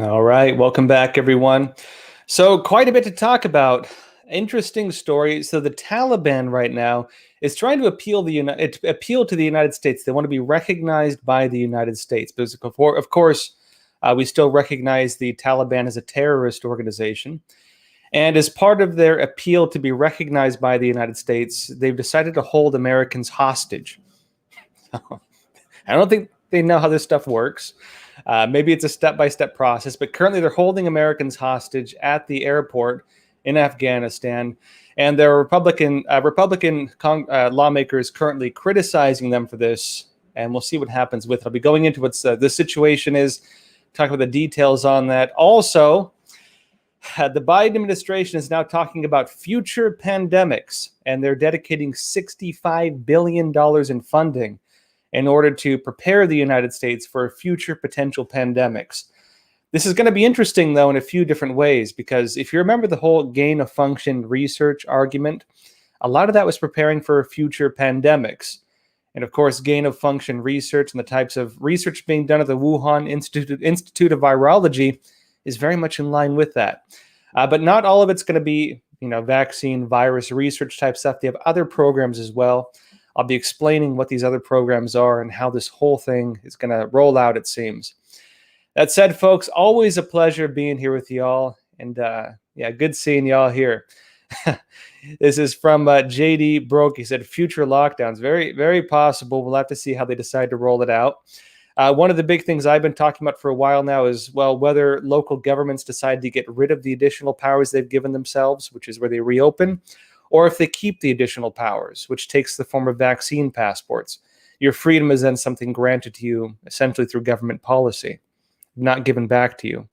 All right, welcome back, everyone. So, quite a bit to talk about. Interesting story. So, the Taliban right now is trying to appeal to the United States. They want to be recognized by the United States because, of course, we still recognize the Taliban as a terrorist organization. And as part of their appeal to be recognized by the United States, they've decided to hold Americans hostage. I don't think they know how this stuff works. Maybe it's a step-by-step process, but currently they're holding Americans hostage at the airport in Afghanistan, and there are Republican lawmakers currently criticizing them for this, and we'll see what happens with it. I'll be going into what the situation is, talking about the details on that. Also, the Biden administration is now talking about future pandemics, and they're dedicating $65 billion in funding in order to prepare the United States for future potential pandemics. This is going to be interesting, though, in a few different ways, because if you remember the whole gain of function research argument, a lot of that was preparing for future pandemics. And of course, gain of function research and the types of research being done at the Wuhan Institute of Virology is very much in line with that. But not all of it's going to be, vaccine, virus research type stuff. They have other programs as well. I'll be explaining what these other programs are and how this whole thing is going to roll out, it seems. That said, folks, always a pleasure being here with y'all. And good seeing y'all here. This is from JD Broke. He said, future lockdowns. Very, very possible. We'll have to see how they decide to roll it out. One of the big things I've been talking about for a while now is, whether local governments decide to get rid of the additional powers they've given themselves, which is where they reopen, or if they keep the additional powers, which takes the form of vaccine passports. Your freedom is then something granted to you essentially through government policy, not given back to you.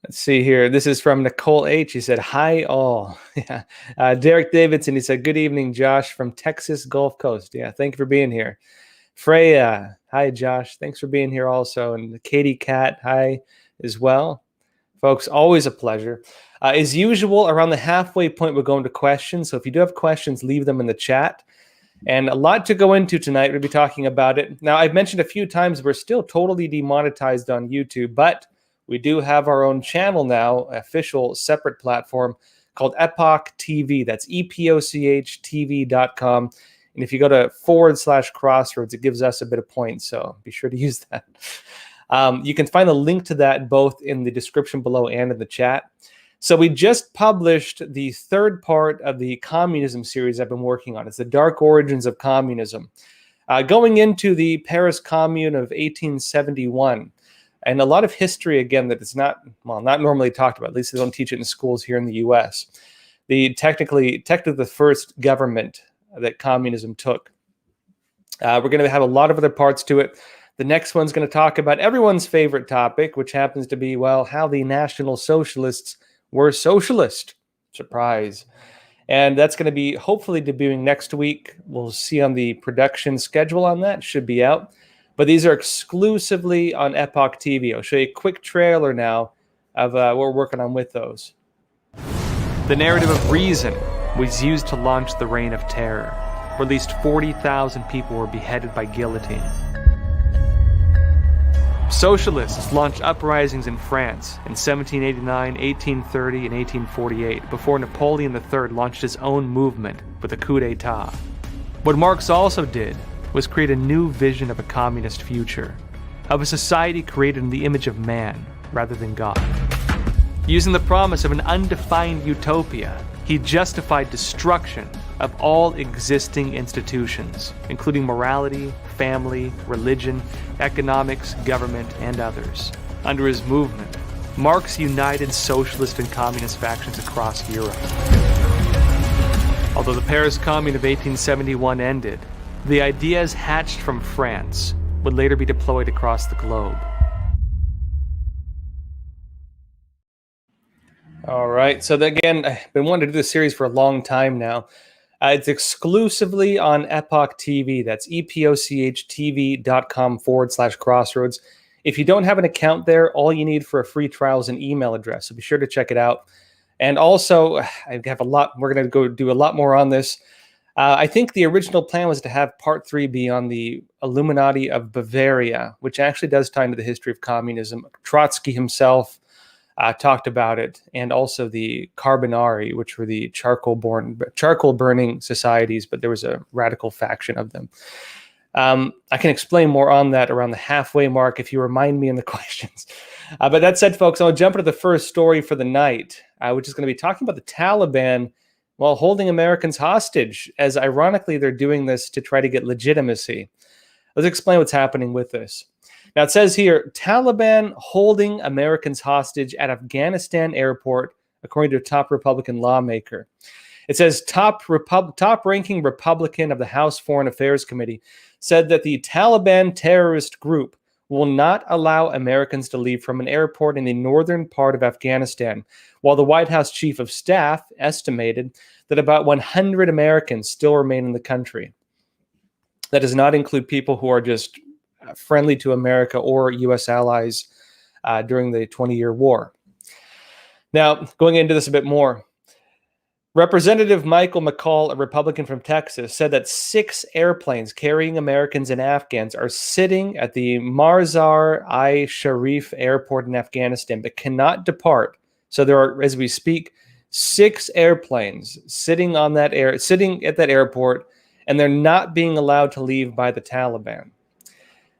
Let's see here. This is from Nicole H. He said, hi all. Yeah. Derek Davidson, he said, good evening, Josh, from Texas Gulf Coast. Yeah, thank you for being here. Freya, hi, Josh. Thanks for being here also. And Katie Cat, hi as well. Folks, always a pleasure. As usual, around the halfway point, we'll go into questions. So if you do have questions, leave them in the chat. And a lot to go into tonight. We'll be talking about it. Now, I've mentioned a few times we're still totally demonetized on YouTube, but we do have our own channel now, official separate platform called Epoch TV. That's EPOCHTV.com. And if you go to /Crossroads, it gives us a bit of points. So be sure to use that. You can find the link to that both in the description below and in the chat. So we just published the third part of the communism series I've been working on. It's the dark origins of communism. Going into the Paris Commune of 1871. And a lot of history, again, that is not normally talked about. At least they don't teach it in schools here in the U.S. Technically the first government that communism took. We're going to have a lot of other parts to it. The next one's going to talk about everyone's favorite topic, which happens to be, how the National Socialists were socialist. Surprise. And that's going to be hopefully debuting next week. We'll see on the production schedule on that. Should be out. But these are exclusively on Epoch TV. I'll show you a quick trailer now of what we're working on with those. The narrative of reason was used to launch the reign of terror, where at least 40,000 people were beheaded by guillotine. Socialists launched uprisings in France in 1789, 1830, and 1848 before Napoleon III launched his own movement with a coup d'etat. What Marx also did was create a new vision of a communist future, of a society created in the image of man rather than God. Using the promise of an undefined utopia, he justified destruction of all existing institutions, including morality, family, religion, economics, government, and others. Under his movement, Marx united socialist and communist factions across Europe. Although the Paris Commune of 1871 ended, the ideas hatched from France would later be deployed across the globe. All right, so again, I've been wanting to do this series for a long time now. It's exclusively on Epoch TV. That's EPOCHTV.com /Crossroads. If you don't have an account there, all you need for a free trial is an email address. So be sure to check it out. And also, I have a lot. We're going to go do a lot more on this. I think the original plan was to have part 3 be on the Illuminati of Bavaria, which actually does tie into the history of communism. Trotsky himself talked about it, and also the Carbonari, which were the charcoal burning societies, but there was a radical faction of them. I can explain more on that around the halfway mark if you remind me in the questions. But that said, folks, I'll jump into the first story for the night, which is going to be talking about the Taliban while holding Americans hostage, as ironically they're doing this to try to get legitimacy. Let's explain what's happening with this. Now, it says here, Taliban holding Americans hostage at Afghanistan airport, according to a top Republican lawmaker. It says top-ranking Republican of the House Foreign Affairs Committee said that the Taliban terrorist group will not allow Americans to leave from an airport in the northern part of Afghanistan, while the White House Chief of Staff estimated that about 100 Americans still remain in the country. That does not include people who are just friendly to America or U.S. allies during the 20-year war. Now, going into this a bit more, Representative Michael McCall, a Republican from Texas, said that 6 airplanes carrying Americans and Afghans are sitting at the Mazar-i-Sharif airport in Afghanistan but cannot depart. So there are, as we speak, 6 airplanes sitting at that airport, and they're not being allowed to leave by the Taliban.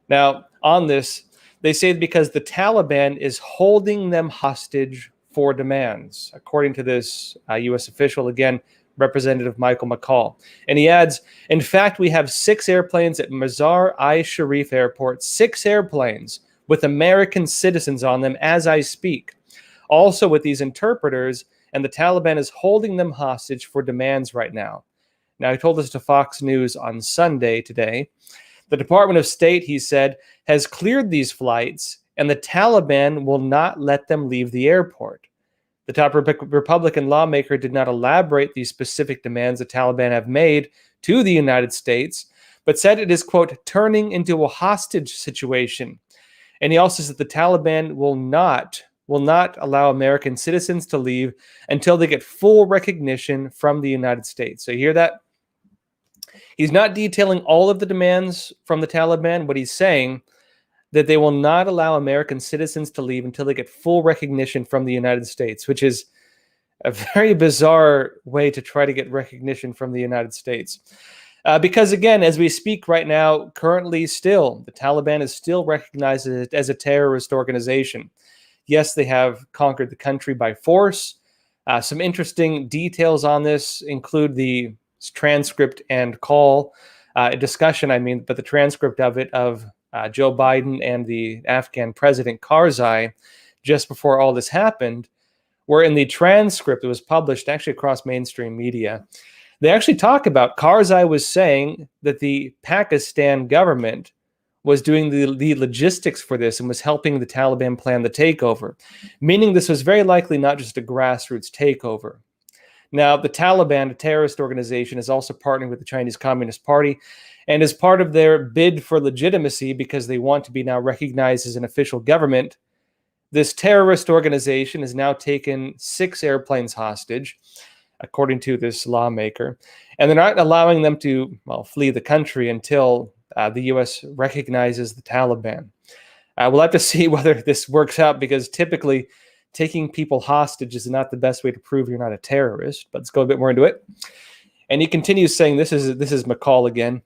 Now, on this, they say because the Taliban is holding them hostage for demands, according to this U.S. official, again, Representative Michael McCall. And he adds, in fact, we have 6 airplanes at Mazar-i-Sharif Airport, 6 airplanes with American citizens on them as I speak, also with these interpreters, and the Taliban is holding them hostage for demands right now. Now, he told this to Fox News on Sunday today. The Department of State, he said, has cleared these flights, and the Taliban will not let them leave the airport. The top Republican lawmaker did not elaborate the specific demands the Taliban have made to the United States, but said it is, quote, turning into a hostage situation. And he also said the Taliban will not allow American citizens to leave until they get full recognition from the United States. So you hear that? He's not detailing all of the demands from the Taliban, but he's saying that they will not allow American citizens to leave until they get full recognition from the United States, which is a very bizarre way to try to get recognition from the United States. Because again, as we speak right now, currently still, the Taliban is still recognized as a terrorist organization. Yes, they have conquered the country by force. Some interesting details on this include the transcript and discussion, but the transcript of it of Joe Biden and the Afghan president Karzai just before all this happened, where in the transcript that was published actually across mainstream media, they actually talk about Karzai was saying that the Pakistan government was doing the logistics for this and was helping the Taliban plan the takeover, meaning this was very likely not just a grassroots takeover. Now, the Taliban, a terrorist organization, is also partnering with the Chinese Communist Party, and as part of their bid for legitimacy, because they want to be now recognized as an official government, this terrorist organization has now taken 6 airplanes hostage, according to this lawmaker, and they're not allowing them to, flee the country until the U.S. recognizes the Taliban. We'll have to see whether this works out, because typically taking people hostage is not the best way to prove you're not a terrorist. But let's go a bit more into it. And he continues saying, this is McCall again.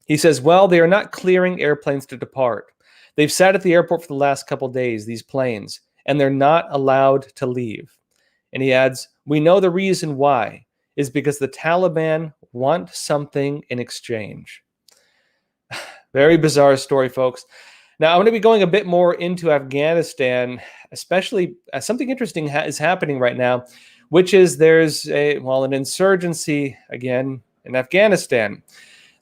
He says, well, they are not clearing airplanes to depart. They've sat at the airport for the last couple days, these planes, and they're not allowed to leave. And he adds, we know the reason why is because the Taliban want something in exchange. Very bizarre story, folks. Now, I'm going to be going a bit more into Afghanistan, especially something interesting is happening right now, which is there's an insurgency again in Afghanistan.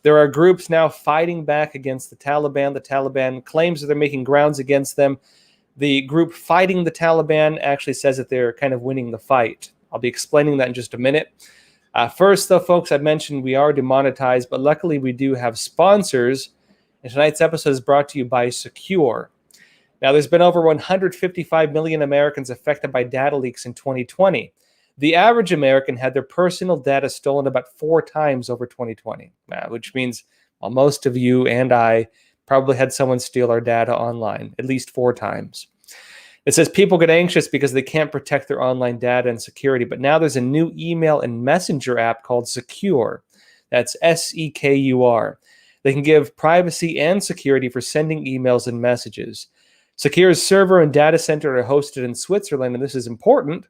There are groups now fighting back against the Taliban. The Taliban claims that they're making grounds against them. The group fighting the Taliban actually says that they're kind of winning the fight. I'll be explaining that in just a minute. First, though, folks, I mentioned we are demonetized, but luckily we do have sponsors. And tonight's episode is brought to you by Secure. Now, there's been over 155 million Americans affected by data leaks in 2020. The average American had their personal data stolen about 4 times over 2020, which means most of you and I probably had someone steal our data online at least 4 times. It says people get anxious because they can't protect their online data and security, but now there's a new email and messenger app called Secure. That's Secur. They can give privacy and security for sending emails and messages. Secure's server and data center are hosted in Switzerland, and this is important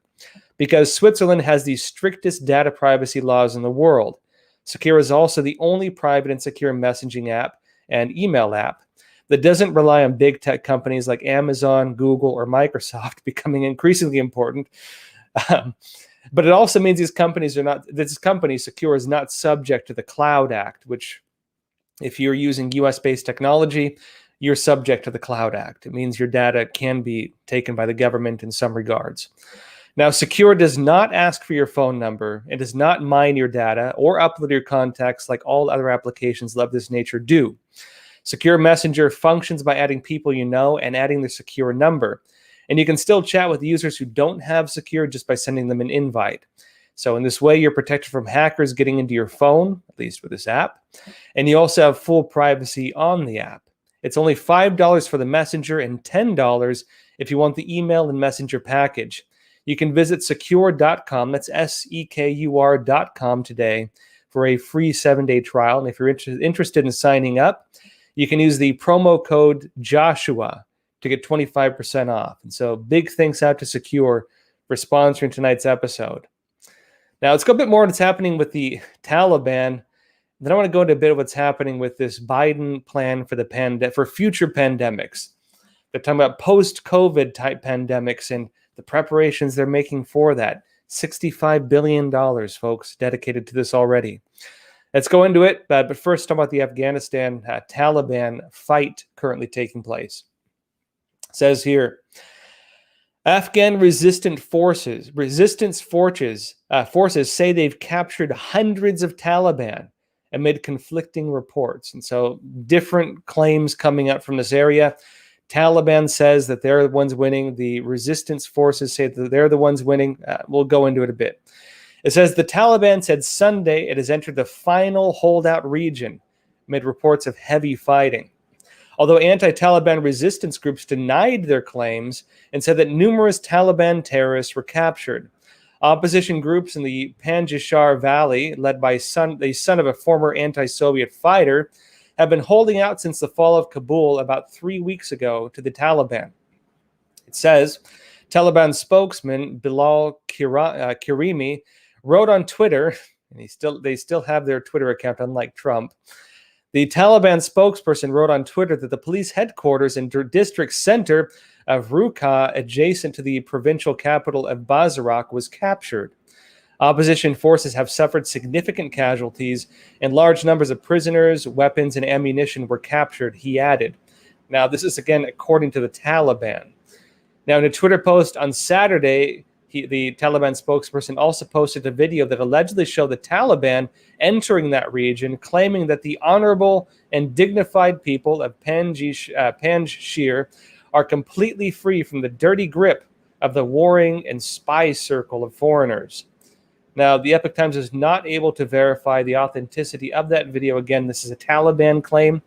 because Switzerland has the strictest data privacy laws in the world. Secure is also the only private and secure messaging app and email app that doesn't rely on big tech companies like Amazon, Google, or Microsoft becoming increasingly important. But it also means this company, Secure, is not subject to the Cloud Act, which, if you're using US-based technology, you're subject to the Cloud Act. It means your data can be taken by the government in some regards. Now, Secure does not ask for your phone number. It does not mine your data or upload your contacts like all other applications of this nature do. Secure Messenger functions by adding people you know and adding their secure number. And you can still chat with users who don't have Secure just by sending them an invite. So in this way, you're protected from hackers getting into your phone, at least with this app. And you also have full privacy on the app. It's only $5 for the messenger and $10 if you want the email and messenger package. You can visit secure.com, that's Sekur.com today, for a free 7-day trial. And if you're interested in signing up, you can use the promo code Joshua to get 25% off. And so big thanks out to Secure for sponsoring tonight's episode. Now let's go a bit more on what's happening with the Taliban. Then I want to go into a bit of what's happening with this Biden plan for future pandemics. They're talking about post-COVID type pandemics and the preparations they're making for that. $65 billion, folks, dedicated to this already. Let's go into it, but first talk about the Afghanistan Taliban fight currently taking place. It says here, Afghan resistance forces say they've captured hundreds of Taliban amid conflicting reports. And so different claims coming up from this area. Taliban says that they're the ones winning. The resistance forces say that they're the ones winning. We'll go into it a bit. It says the Taliban said Sunday it has entered the final holdout region amid reports of heavy fighting. Although anti-Taliban resistance groups denied their claims and said that numerous Taliban terrorists were captured. Opposition groups in the Panjshir Valley, led by the son of a former anti-Soviet fighter, have been holding out since the fall of Kabul about 3 weeks ago to the Taliban. It says Taliban spokesman Bilal Karimi wrote on Twitter, and they still have their Twitter account, unlike Trump. The Taliban spokesperson wrote on Twitter that the police headquarters and district center of Ruqa, adjacent to the provincial capital of Bazarak, was captured. Opposition forces have suffered significant casualties, and large numbers of prisoners, weapons, and ammunition were captured, he added. Now, this is, again, according to the Taliban. Now, in a Twitter post on Saturday, the Taliban spokesperson also posted a video that allegedly showed the Taliban entering that region, claiming that the honorable and dignified people of Panjshir are completely free from the dirty grip of the warring and spy circle of foreigners. Now, the Epoch Times is not able to verify the authenticity of that video. Again, this is a Taliban claim.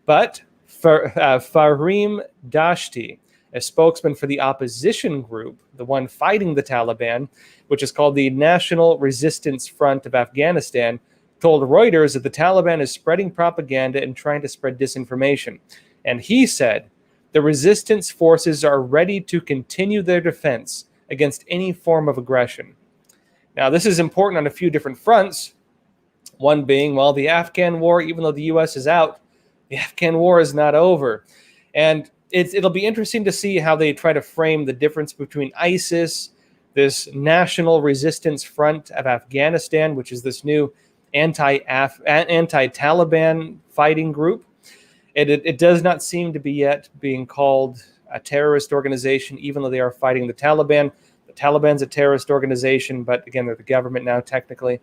But Fahim Dashti, a spokesman for the opposition group, the one fighting the Taliban, which is called the National Resistance Front of Afghanistan, told Reuters that the Taliban is spreading propaganda and trying to spread disinformation. And he said, the resistance forces are ready to continue their defense against any form of aggression. Now, this is important on a few different fronts. One being, well, the Afghan war, even though the U.S. is out, the Afghan war is not over. And it'll be interesting to see how they try to frame the difference between ISIS, this National Resistance Front of Afghanistan, which is this new anti-Taliban fighting group. It does not seem to be yet being called a terrorist organization, even though they are fighting the Taliban. The Taliban's a terrorist organization, but again, they're the government now, technically.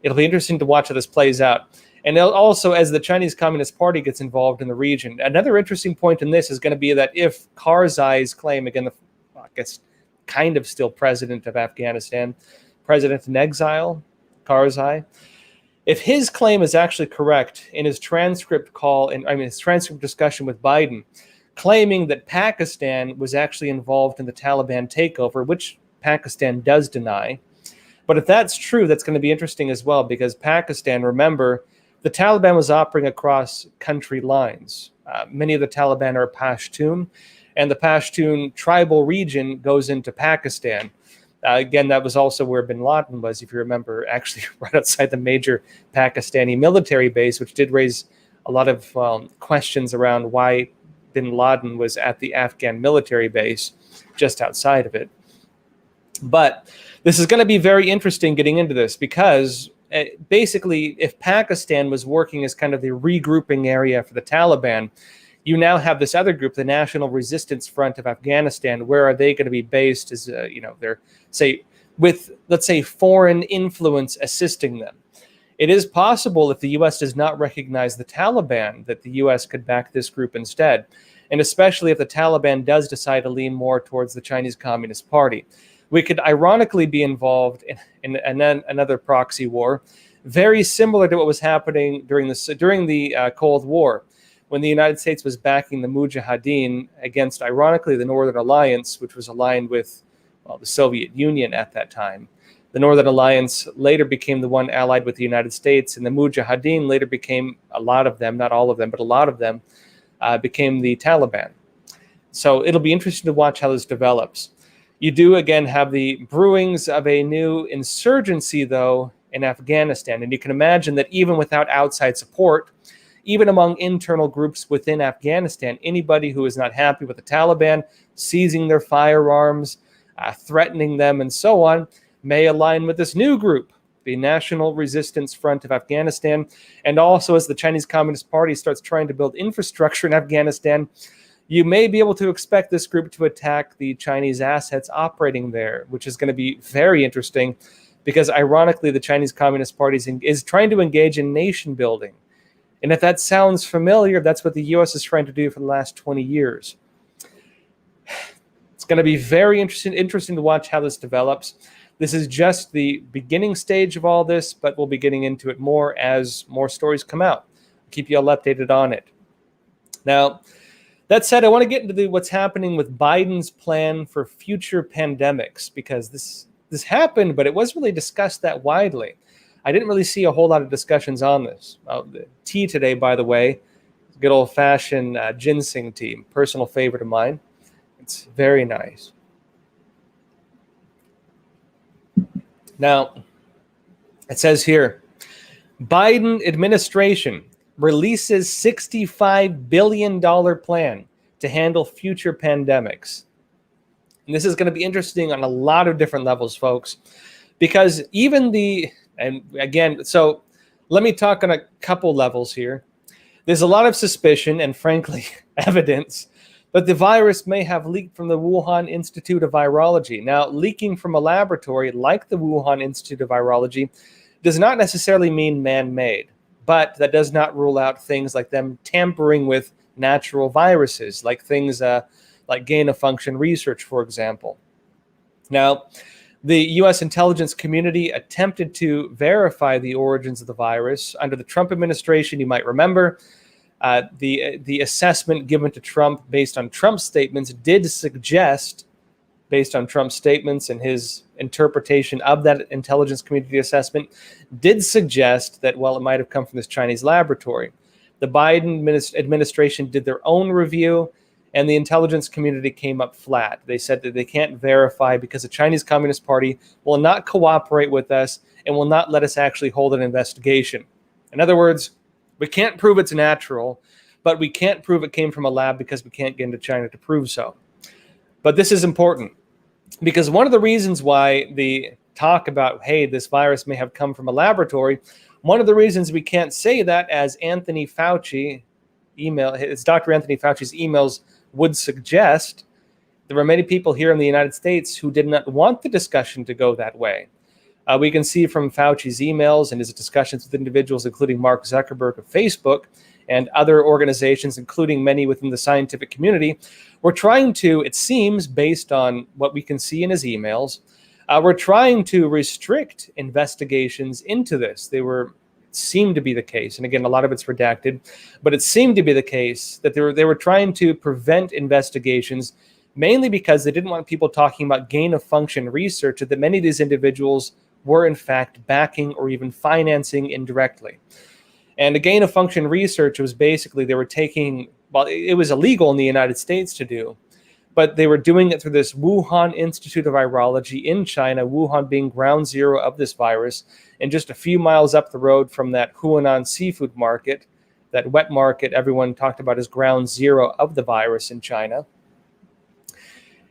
It'll be interesting to watch how this plays out. And also, as the Chinese Communist Party gets involved in the region, another interesting point in this is going to be that if Karzai's claim, again, I guess kind of still president of Afghanistan, president in exile, Karzai, if his claim is actually correct in his transcript his transcript discussion with Biden, claiming that Pakistan was actually involved in the Taliban takeover, which Pakistan does deny. But if that's true, that's going to be interesting as well, because Pakistan, remember, the Taliban was operating across country lines. Many of the Taliban are Pashtun, and the Pashtun tribal region goes into Pakistan. Again, that was also where bin Laden was, if you remember, actually right outside the major Pakistani military base, which did raise a lot of questions around why bin Laden was at the Afghan military base just outside of it. But this is going to be very interesting getting into this, because basically, if Pakistan was working as kind of the regrouping area for the Taliban, you now have this other group, the National Resistance Front of Afghanistan. Where are they going to be based? As they're with, let's say, foreign influence assisting them. It is possible, if the U.S. does not recognize the Taliban, that the U.S. could back this group instead, and especially if the Taliban does decide to lean more towards the Chinese Communist Party. We could ironically be involved in another proxy war, very similar to what was happening during the Cold War, when the United States was backing the Mujahideen against, ironically, the Northern Alliance, which was aligned with the Soviet Union at that time. The Northern Alliance later became the one allied with the United States, and the Mujahideen later became, a lot of them, not all of them, but a lot of them, became the Taliban. So it'll be interesting to watch how this develops. You do, again, have the brewings of a new insurgency, though, in Afghanistan. And you can imagine that even without outside support, even among internal groups within Afghanistan, anybody who is not happy with the Taliban, seizing their firearms, threatening them, and so on, may align with this new group, the National Resistance Front of Afghanistan. And also, as the Chinese Communist Party starts trying to build infrastructure in Afghanistan, you may be able to expect this group to attack the Chinese assets operating there, which is going to be very interesting, because ironically, the Chinese Communist Party is trying to engage in nation building. And if that sounds familiar, that's what the U.S. is trying to do for the last 20 years. It's going to be very interesting to watch how this develops. This is just the beginning stage of all this, but we'll be getting into it more as more stories come out. I'll keep you all updated on it. Now, that said, I want to get into what's happening with Biden's plan for future pandemics, because this happened, but it wasn't really discussed that widely. I didn't really see a whole lot of discussions on this. The tea today, by the way, good old-fashioned ginseng tea, personal favorite of mine. It's very nice. Now, it says here, Biden administration releases $65 billion plan to handle future pandemics. And this is going to be interesting on a lot of different levels, folks, because so let me talk on a couple levels here. There's a lot of suspicion and, frankly, evidence that the virus may have leaked from the Wuhan Institute of Virology. Now, leaking from a laboratory like the Wuhan Institute of Virology does not necessarily mean man-made, but that does not rule out things like them tampering with natural viruses, like things like gain-of-function research, for example. Now, the U.S. intelligence community attempted to verify the origins of the virus. Under the Trump administration, you might remember, the assessment given to Trump based on Trump's statements did suggest, based on Trump's statements and his interpretation of that intelligence community assessment, did suggest that, well, it might have come from this Chinese laboratory. The Biden administration did their own review, and the intelligence community came up flat. They said that they can't verify because the Chinese Communist Party will not cooperate with us and will not let us actually hold an investigation. In other words, we can't prove it's natural, but we can't prove it came from a lab because we can't get into China to prove so. But this is important, because one of the reasons why the talk about, hey, this virus may have come from a laboratory, one of the reasons we can't say that, as Anthony Fauci it's Dr. Anthony Fauci's emails would suggest, there were many people here in the United States who did not want the discussion to go that way. We can see from Fauci's emails and his discussions with individuals, including Mark Zuckerberg of Facebook and other organizations, including many within the scientific community, we're trying to, it seems, based on what we can see in his emails, were trying to restrict investigations into this. Seemed to be the case, and again, a lot of it's redacted, but it seemed to be the case that they were trying to prevent investigations, mainly because they didn't want people talking about gain-of-function research that many of these individuals were in fact backing or even financing indirectly. And the gain-of-function research was basically they were taking, well, it was illegal in the United States to do, but they were doing it through this Wuhan Institute of Virology in China, Wuhan being ground zero of this virus, and just a few miles up the road from that Huanan seafood market, that wet market everyone talked about as ground zero of the virus in China.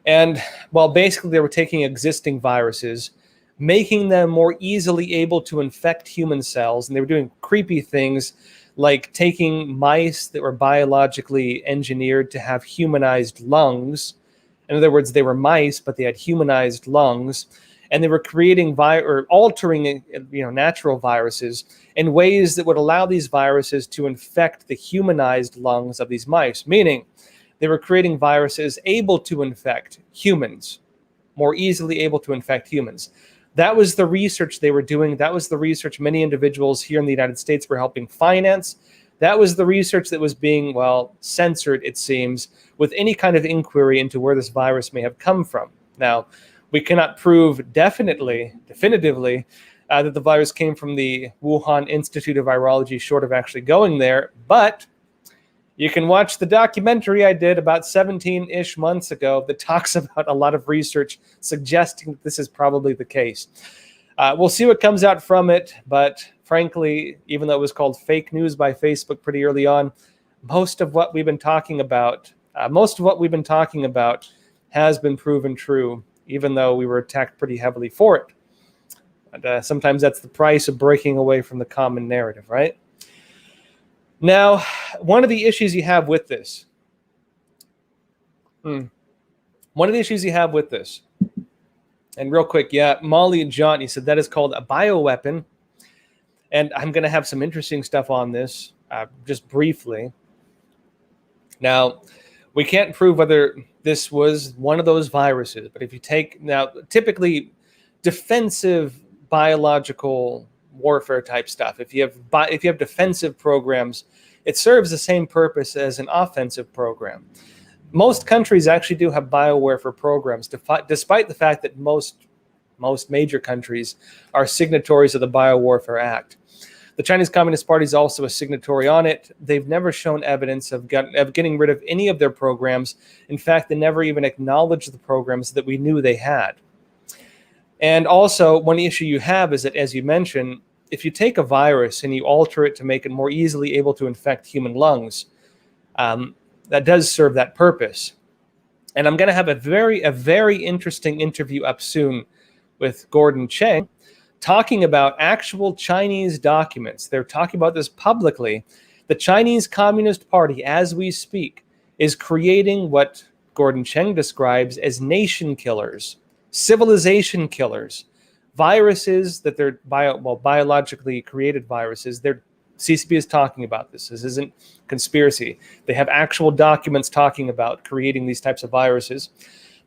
And, well, basically they were taking existing viruses, making them more easily able to infect human cells, and they were doing creepy things like taking mice that were biologically engineered to have humanized lungs. In other words, they were mice, but they had humanized lungs, and they were creating or altering, natural viruses in ways that would allow these viruses to infect the humanized lungs of these mice, meaning they were creating viruses able to infect humans, more easily able to infect humans. That was the research they were doing. That was the research many individuals here in the United States were helping finance. That was the research that was being, well, censored, it seems, with any kind of inquiry into where this virus may have come from. Now, we cannot prove definitively that the virus came from the Wuhan Institute of Virology, short of actually going there, but you can watch the documentary I did about 17-ish months ago that talks about a lot of research suggesting that this is probably the case. We'll see what comes out from it, but frankly, even though it was called fake news by Facebook pretty early on, most of what we've been talking about has been proven true, even though we were attacked pretty heavily for it. And sometimes that's the price of breaking away from the common narrative, right? Now, one of the issues you have with this, and real quick, Molly and John, he said that is called a bioweapon, and I'm going to have some interesting stuff on this, just briefly. Now, we can't prove whether this was one of those viruses, but if you take, now, typically defensive biological warfare type stuff, if you have defensive programs, it serves the same purpose as an offensive program. Most countries actually do have biowarfare programs, despite the fact that most major countries are signatories of the Biowarfare Act. The Chinese Communist Party is also a signatory on it. They've never shown evidence of getting rid of any of their programs. In fact, they never even acknowledged the programs that we knew they had. And also, one issue you have is that, as you mentioned, if you take a virus and you alter it to make it more easily able to infect human lungs, that does serve that purpose. And I'm going to have a very interesting interview up soon with Gordon Chang, talking about actual Chinese documents. They're talking about this publicly. The Chinese Communist Party, as we speak, is creating what Gordon Chang describes as nation killers, civilization killers, viruses that they're biologically created viruses. CCP is talking about this. This isn't conspiracy. They have actual documents talking about creating these types of viruses.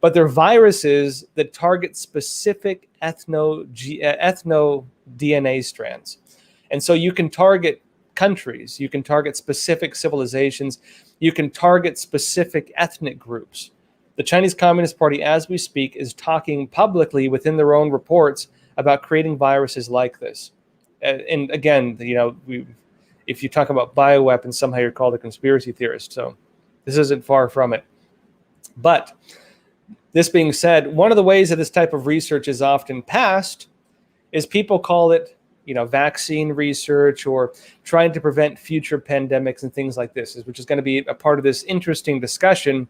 But they're viruses that target specific ethno DNA strands. And so you can target countries, you can target specific civilizations, you can target specific ethnic groups. The Chinese Communist Party, as we speak, is talking publicly within their own reports about creating viruses like this. And again, if you talk about bioweapons, somehow you're called a conspiracy theorist. So this isn't far from it. But this being said, one of the ways that this type of research is often passed is people call it, vaccine research or trying to prevent future pandemics and things like this, which is going to be a part of this interesting discussion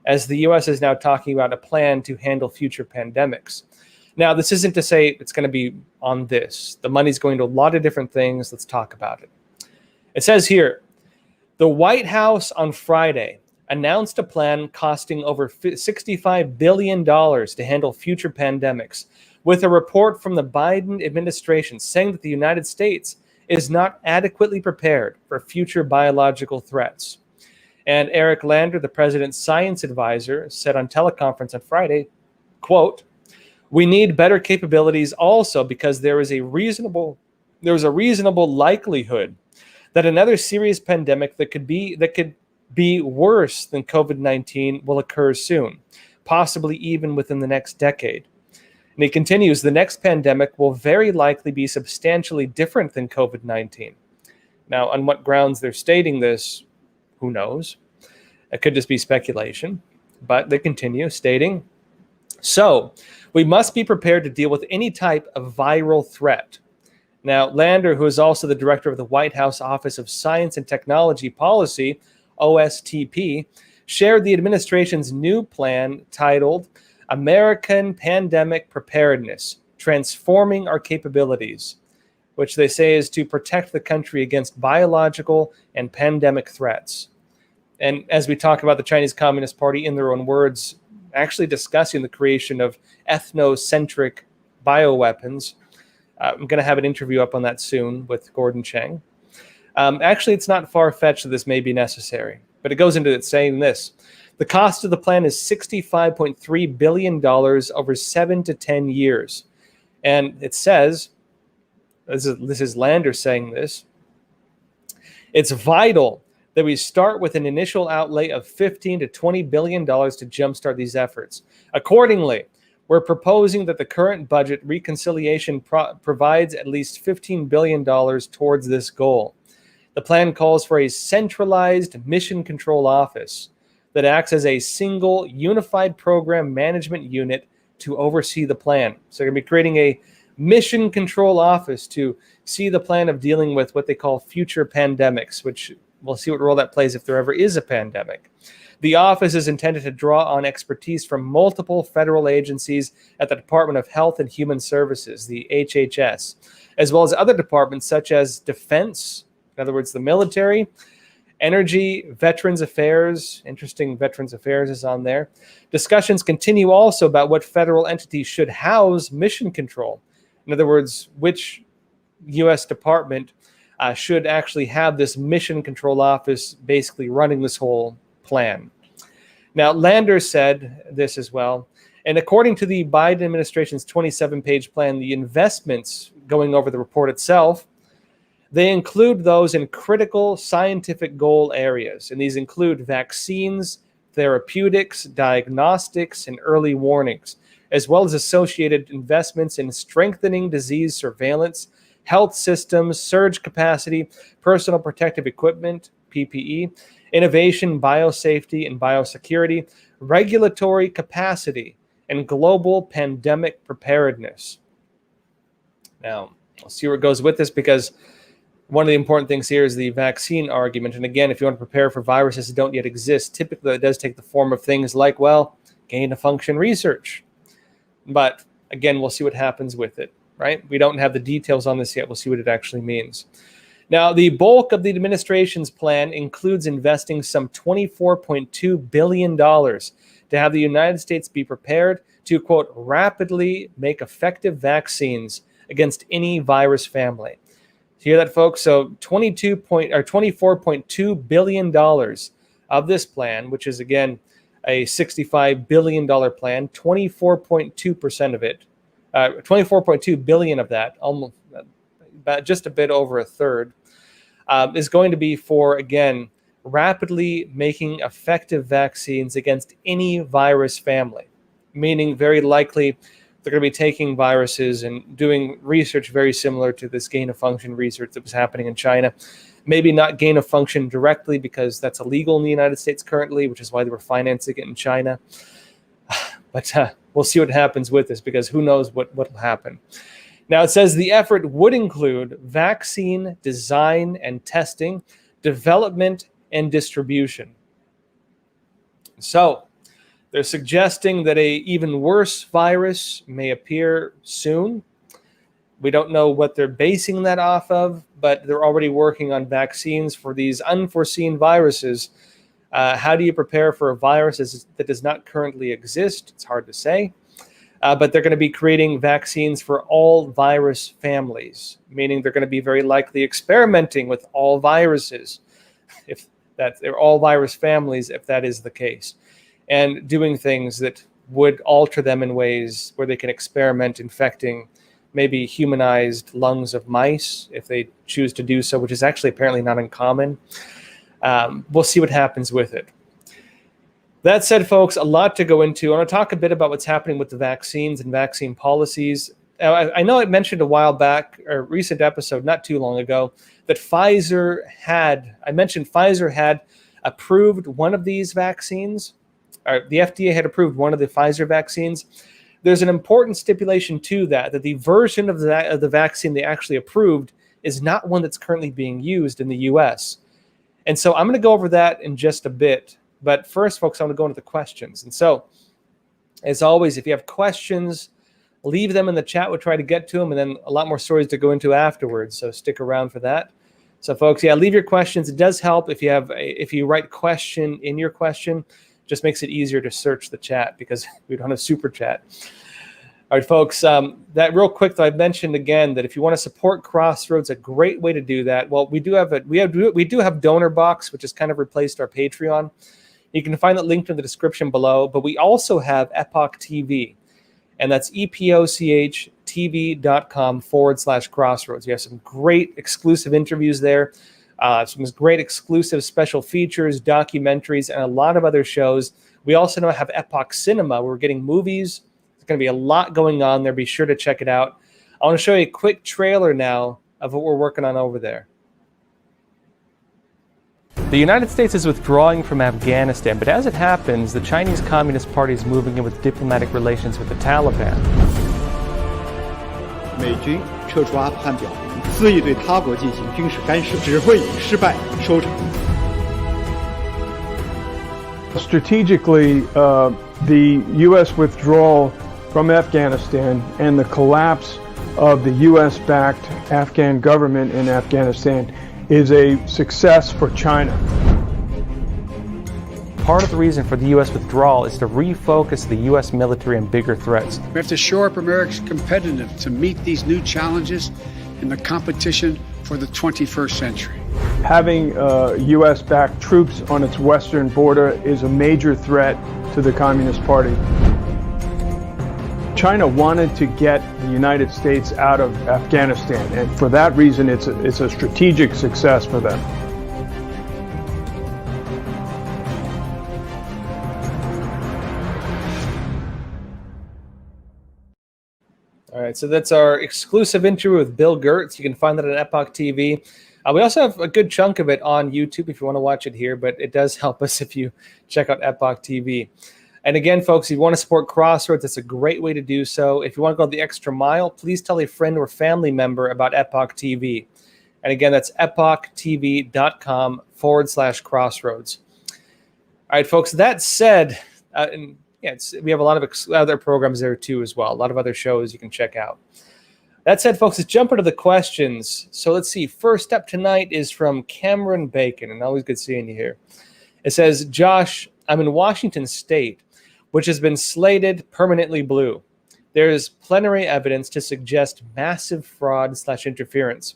as the U.S. is now talking about a plan to handle future pandemics. Now, this isn't to say it's going to be on this. The money's going to a lot of different things. Let's talk about it. It says here, the White House on Friday announced a plan costing over $65 billion to handle future pandemics, with a report from the Biden administration saying that the United States is not adequately prepared for future biological threats. And Eric Lander, the president's science advisor, said on teleconference on Friday, quote, We need better capabilities also because there's a reasonable likelihood that another serious pandemic that could be worse than COVID-19 will occur soon, possibly even within the next decade. And he continues, the next pandemic will very likely be substantially different than COVID-19. Now, on what grounds they're stating this, who knows? It could just be speculation. But they continue stating, so we must be prepared to deal with any type of viral threat. Now, Lander, who is also the director of the White House Office of Science and Technology Policy, OSTP, shared the administration's new plan titled American Pandemic Preparedness, Transforming Our Capabilities, which they say is to protect the country against biological and pandemic threats. And as we talk about the Chinese Communist Party, in their own words, actually discussing the creation of ethnocentric bioweapons. I'm going to have an interview up on that soon with Gordon Chang. Actually, it's not far-fetched that this may be necessary, but it goes into it saying this. The cost of the plan is $65.3 billion over 7 to 10 years. And it says, this is Lander saying this, it's vital that we start with an initial outlay of $15 to $20 billion to jumpstart these efforts. Accordingly, we're proposing that the current budget reconciliation provides at least $15 billion towards this goal. The plan calls for a centralized mission control office that acts as a single unified program management unit to oversee the plan. So they're going to be creating a mission control office to see the plan of dealing with what they call future pandemics, which we'll see what role that plays if there ever is a pandemic. The office is intended to draw on expertise from multiple federal agencies at the Department of Health and Human Services, the HHS, as well as other departments such as Defense, in other words, the military, Energy, Veterans Affairs, interesting Veterans Affairs is on there. Discussions continue also about what federal entities should house mission control. In other words, which U.S. department should actually have this mission control office basically running this whole plan. Now, Lander said this as well, and according to the Biden administration's 27-page plan, the investments going over the report itself, they include those in critical scientific goal areas, and these include vaccines, therapeutics, diagnostics, and early warnings, as well as associated investments in strengthening disease surveillance, health systems, surge capacity, personal protective equipment, PPE, innovation, biosafety, and biosecurity, regulatory capacity, and global pandemic preparedness. Now, we'll see where it goes with this because one of the important things here is the vaccine argument. And again, if you want to prepare for viruses that don't yet exist, typically it does take the form of things like, well, gain-of-function research. But again, we'll see what happens with it, right? We don't have the details on this yet. We'll see what it actually means. Now, the bulk of the administration's plan includes investing some $24.2 billion to have the United States be prepared to, quote, rapidly make effective vaccines against any virus family. Hear that, folks? So $24.2 billion of this plan, which is, again, a $65 billion plan, 24.2% of it, 24.2 billion of that, almost about just a bit over a third, is going to be for, again, rapidly making effective vaccines against any virus family, meaning very likely they're going to be taking viruses and doing research very similar to this gain-of-function research that was happening in China. Maybe not gain-of-function directly because that's illegal in the United States currently, which is why they were financing it in China. But we'll see what happens with this because who knows what will happen. Now, it says the effort would include vaccine design and testing, development, and distribution. So they're suggesting that an even worse virus may appear soon. We don't know what they're basing that off of, but they're already working on vaccines for these unforeseen viruses. How do you prepare for a virus that does not currently exist? It's hard to say. But they're going to be creating vaccines for all virus families, meaning they're going to be very likely experimenting with all viruses, if they're all virus families, if that is the case, and doing things that would alter them in ways where they can experiment infecting maybe humanized lungs of mice if they choose to do so, which is actually apparently not uncommon. We'll see what happens with it. That said, folks, a lot to go into. I want to talk a bit about what's happening with the vaccines and vaccine policies. I know I mentioned a while back, or a recent episode not too long ago, that Pfizer had approved one of these vaccines. The FDA had approved one of the Pfizer vaccines. There's an important stipulation to that the version of the vaccine they actually approved is not one that's currently being used in the U.S. And so I'm going to go over that in just a bit. But first, folks, I want to go into the questions. And so, as always, if you have questions, leave them in the chat. We'll try to get to them, and then a lot more stories to go into afterwards. So stick around for that. So, folks, leave your questions. It does help if you write question in your question. Just makes it easier to search the chat because we don't have super chat. All right, folks, that real quick, though, I mentioned again that if you want to support Crossroads, a great way to do that. Well, we do have Donor Box, which has kind of replaced our Patreon. You can find that linked in the description below, but we also have Epoch TV, and that's epochtv.com/Crossroads. You have some great exclusive interviews there, some great exclusive special features, documentaries, and a lot of other shows. We also now have Epoch Cinema, where we're getting movies. There's going to be a lot going on there. Be sure to check it out. I want to show you a quick trailer now of what we're working on over there. The United States is withdrawing from Afghanistan, but as it happens, the Chinese Communist Party is moving in with diplomatic relations with the Taliban. 美军撤出阿富汗表明，肆意对他国进行军事干涉，只会以失败收场。 Strategically, the U.S. withdrawal from Afghanistan and the collapse of the U.S.-backed Afghan government in Afghanistan is a success for China. Part of the reason for the U.S. withdrawal is to refocus the U.S. military on bigger threats. We have to shore up America's competitiveness to meet these new challenges in the competition for the 21st century. Having U.S.-backed troops on its western border is a major threat to the Communist Party. China wanted to get the United States out of Afghanistan, and for that reason, it's a strategic success for them. All right, so that's our exclusive interview with Bill Gertz. You can find that on Epoch TV. We also have a good chunk of it on YouTube if you want to watch it here, but it does help us if you check out Epoch TV. And again, folks, if you want to support Crossroads, it's a great way to do so. If you want to go the extra mile, please tell a friend or family member about Epoch TV. And again, that's epochtv.com/Crossroads. All right, folks, that said, we have a lot of other programs there too as well. A lot of other shows you can check out. That said, folks, let's jump into the questions. So let's see. First up tonight is from Cameron Bacon, and always good seeing you here. It says, Josh, I'm in Washington State, which has been slated permanently blue. There is plenary evidence to suggest massive fraud/interference.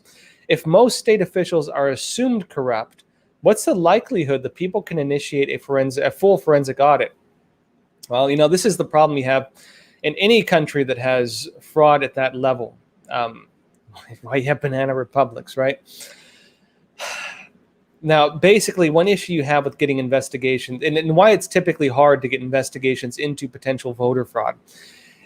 If most state officials are assumed corrupt, what's the likelihood that people can initiate a full forensic audit? Well, this is the problem you have in any country that has fraud at that level. Why you have banana republics, right? Now, basically, one issue you have with getting investigations, and why it's typically hard to get investigations into potential voter fraud,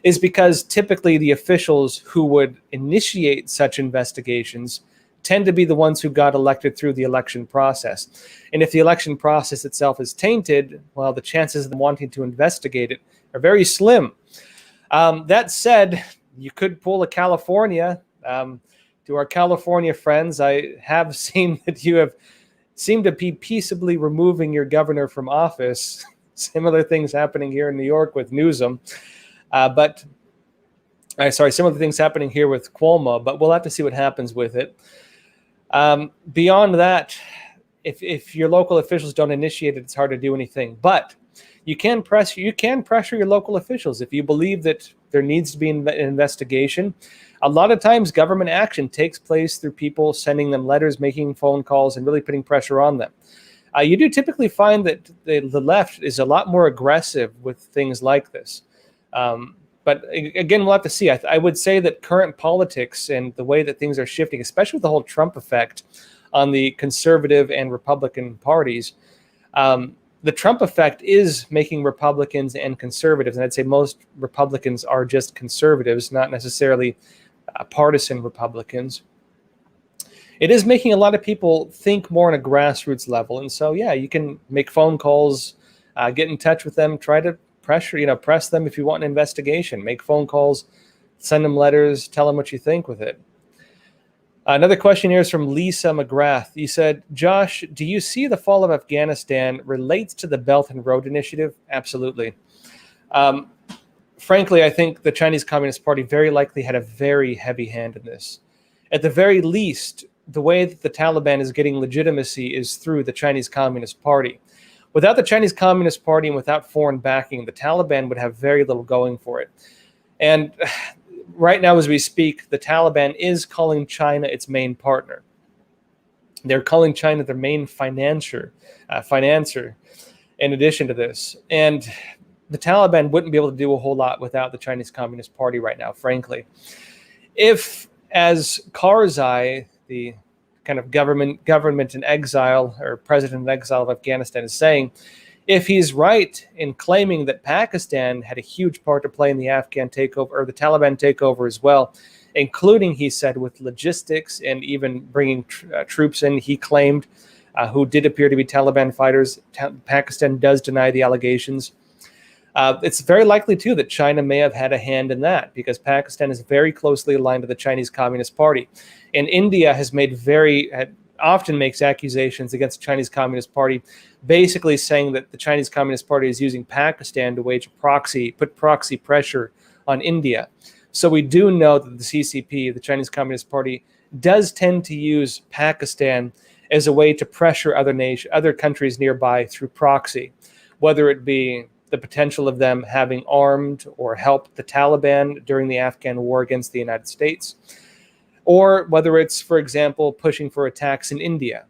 is because typically the officials who would initiate such investigations tend to be the ones who got elected through the election process. And if the election process itself is tainted, well, the chances of them wanting to investigate it are very slim. That said, you could pull a California. To our California friends, I have seen that you have seemed to be peaceably removing your governor from office. Similar things happening here in New York with Newsom. Similar things happening here with Cuomo, but we'll have to see what happens with it. Beyond that, if your local officials don't initiate it, it's hard to do anything. But you can pressure your local officials if you believe that there needs to be an investigation. A lot of times, government action takes place through people sending them letters, making phone calls, and really putting pressure on them. You do typically find that the left is a lot more aggressive with things like this. But again, we'll have to see. I would say that current politics and the way that things are shifting, especially with the whole Trump effect on the conservative and Republican parties, the Trump effect is making Republicans and conservatives, and I'd say most Republicans are just conservatives, not necessarily partisan Republicans. It is making a lot of people think more on a grassroots level. And so, yeah, you can make phone calls, get in touch with them, try to press them if you want an investigation, make phone calls, send them letters, tell them what you think with it. Another question here is from Lisa McGrath. You said, Josh, do you see the fall of Afghanistan relates to the Belt and Road Initiative? Absolutely. Frankly, I think the Chinese Communist Party very likely had a very heavy hand in this. At the very least, the way that the Taliban is getting legitimacy is through the Chinese Communist Party. Without the Chinese Communist Party and without foreign backing, the Taliban would have very little going for it. And right now, as we speak, the Taliban is calling China its main partner. They're calling China their main financer in addition to this. And the Taliban wouldn't be able to do a whole lot without the Chinese Communist Party right now, frankly. If, as Karzai, the kind of government in exile or president in exile of Afghanistan is saying, if he's right in claiming that Pakistan had a huge part to play in the Afghan takeover or the Taliban takeover as well, including, he said, with logistics and even bringing troops in, he claimed, who did appear to be Taliban fighters. Pakistan does deny the allegations. It's very likely, too, that China may have had a hand in that because Pakistan is very closely aligned to the Chinese Communist Party. And India has often makes accusations against the Chinese Communist Party, basically saying that the Chinese Communist Party is using Pakistan to put proxy pressure on India. So we do know that the CCP, the Chinese Communist Party, does tend to use Pakistan as a way to pressure other countries nearby through proxy, whether it be the potential of them having armed or helped the Taliban during the Afghan war against the United States, or whether it's, for example, pushing for attacks in India,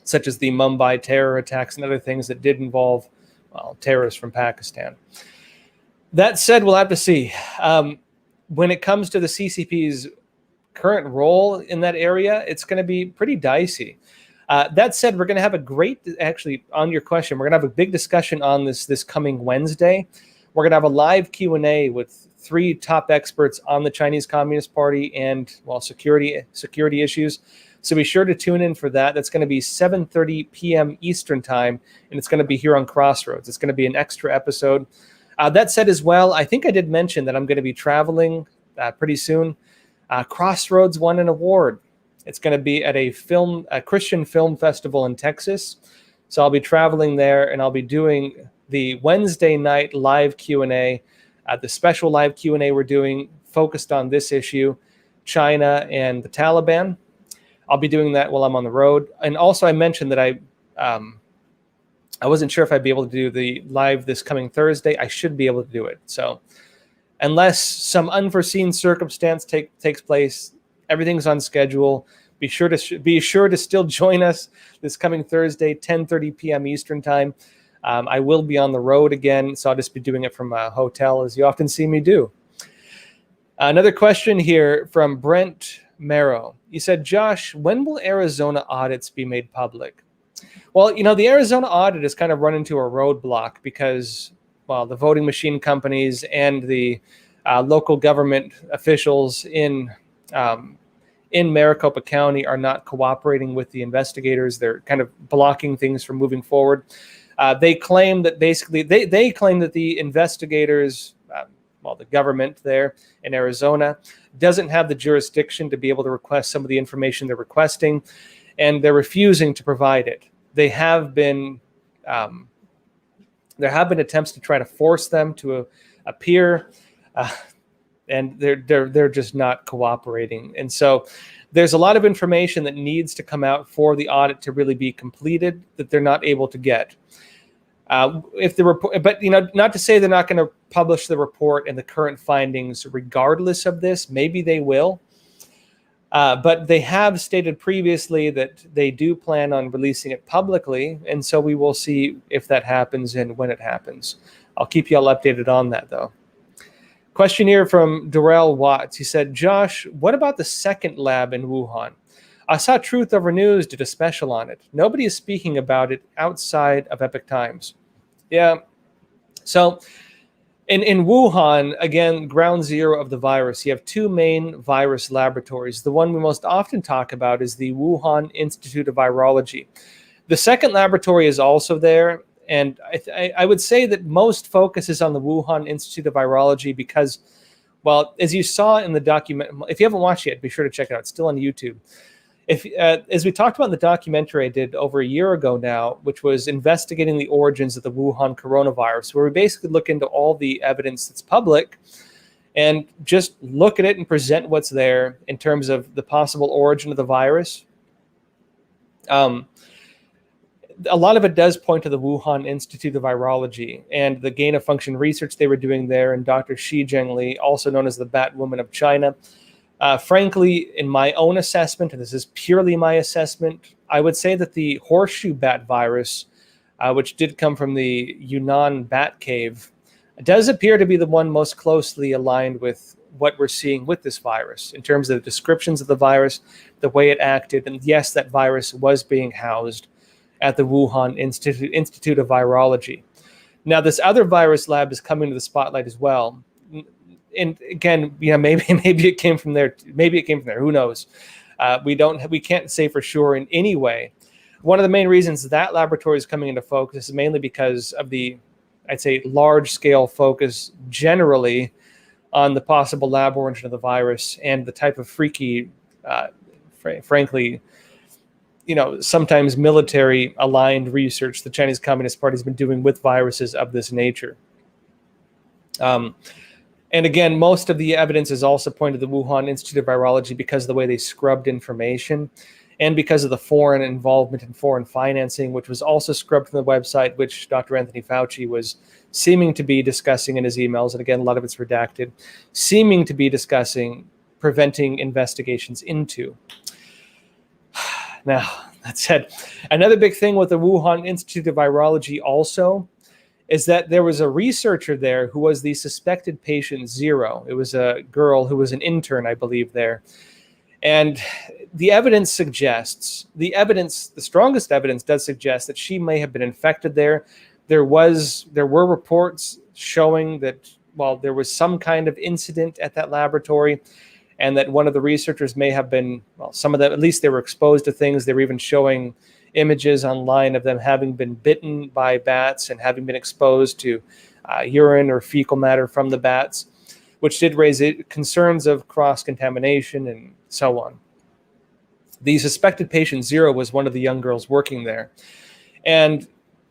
such as the Mumbai terror attacks and other things that did involve terrorists from Pakistan. That said, we'll have to see. When it comes to the CCP's current role in that area, it's going to be pretty dicey. That said, we're going to have on your question, we're going to have a big discussion on this coming Wednesday. We're going to have a live Q&A with 3 top experts on the Chinese Communist Party and, security issues. So be sure to tune in for that. That's going to be 7:30 p.m. Eastern time, and it's going to be here on Crossroads. It's going to be an extra episode. That said as well, I think I did mention that I'm going to be traveling pretty soon. Crossroads won an award. It's going to be at a Christian film festival in Texas. So I'll be traveling there, and I'll be doing the Wednesday night live Q&A. The special live Q&A we're doing focused on this issue, China and the Taliban. I'll be doing that while I'm on the road. And also I mentioned that I wasn't sure if I'd be able to do the live this coming Thursday. I should be able to do it. So unless some unforeseen circumstance takes place, everything's on schedule. Be sure to still join us this coming Thursday, 10:30 p.m. Eastern time. I will be on the road again, so I'll just be doing it from a hotel, as you often see me do. Another question here from Brent Merrow. You said, Josh, when will Arizona audits be made public? Well, the Arizona audit has kind of run into a roadblock because, the voting machine companies and the local government officials in Maricopa County are not cooperating with the investigators. They're kind of blocking things from moving forward. They claim that they claim that the investigators, the government there in Arizona, doesn't have the jurisdiction to be able to request some of the information they're requesting, and they're refusing to provide it. There have been attempts to try to force them to appear, and they're just not cooperating. And so there's a lot of information that needs to come out for the audit to really be completed that they're not able to get. If the report, but not to say they're not going to publish the report and the current findings regardless of this. Maybe they will, but they have stated previously that they do plan on releasing it publicly, and so we will see if that happens and when it happens. I'll keep you all updated on that, though. Question here from Darrell Watts. He said, Josh, what about the second lab in Wuhan? I saw Truth Over News did a special on it. Nobody is speaking about it outside of Epoch Times. Yeah. So in Wuhan, again, ground zero of the virus, you have two main virus laboratories. The one we most often talk about is the Wuhan Institute of Virology. The second laboratory is also there. And I would say that most focus is on the Wuhan Institute of Virology because, well, as you saw in the document, if you haven't watched it yet, be sure to check it out. It's still on YouTube. As we talked about in the documentary I did over a year ago now, which was investigating the origins of the Wuhan coronavirus, where we basically look into all the evidence that's public and just look at it and present what's there in terms of the possible origin of the virus. A lot of it does point to the Wuhan Institute of Virology and the gain-of-function research they were doing there, and Dr. Xi Zhengli, also known as the Batwoman of China. Frankly, in my own assessment, and this is purely my assessment, I would say that the horseshoe bat virus, which did come from the Yunnan bat cave, does appear to be the one most closely aligned with what we're seeing with this virus in terms of the descriptions of the virus, the way it acted, and yes, that virus was being housed at the Wuhan Institute of Virology. Now, this other virus lab is coming to the spotlight as well. And again, maybe it came from there. Maybe it came from there. Who knows? We can't say for sure in any way. One of the main reasons that laboratory is coming into focus is mainly because of the, I'd say, large-scale focus generally on the possible lab origin of the virus and the type of freaky, frankly, sometimes military-aligned research the Chinese Communist Party has been doing with viruses of this nature. And again, most of the evidence is also pointed to the Wuhan Institute of Virology because of the way they scrubbed information and because of the foreign involvement in foreign financing, which was also scrubbed from the website, which Dr. Anthony Fauci was seeming to be discussing in his emails. And again, a lot of it's redacted, seeming to be discussing preventing investigations into. Now, that said, another big thing with the Wuhan Institute of Virology also is that there was a researcher there who was the suspected patient zero. It was a girl who was an intern, I believe, there. And the evidence suggests, the strongest evidence does suggest that she may have been infected there. There were reports showing that, well, there was some kind of incident at that laboratory, and that one of the researchers may have been, well, some of them, at least they were exposed to things. They were even showing images online of them having been bitten by bats and having been exposed to urine or fecal matter from the bats, which did raise concerns of cross-contamination and so on. The suspected patient zero was one of the young girls working there. And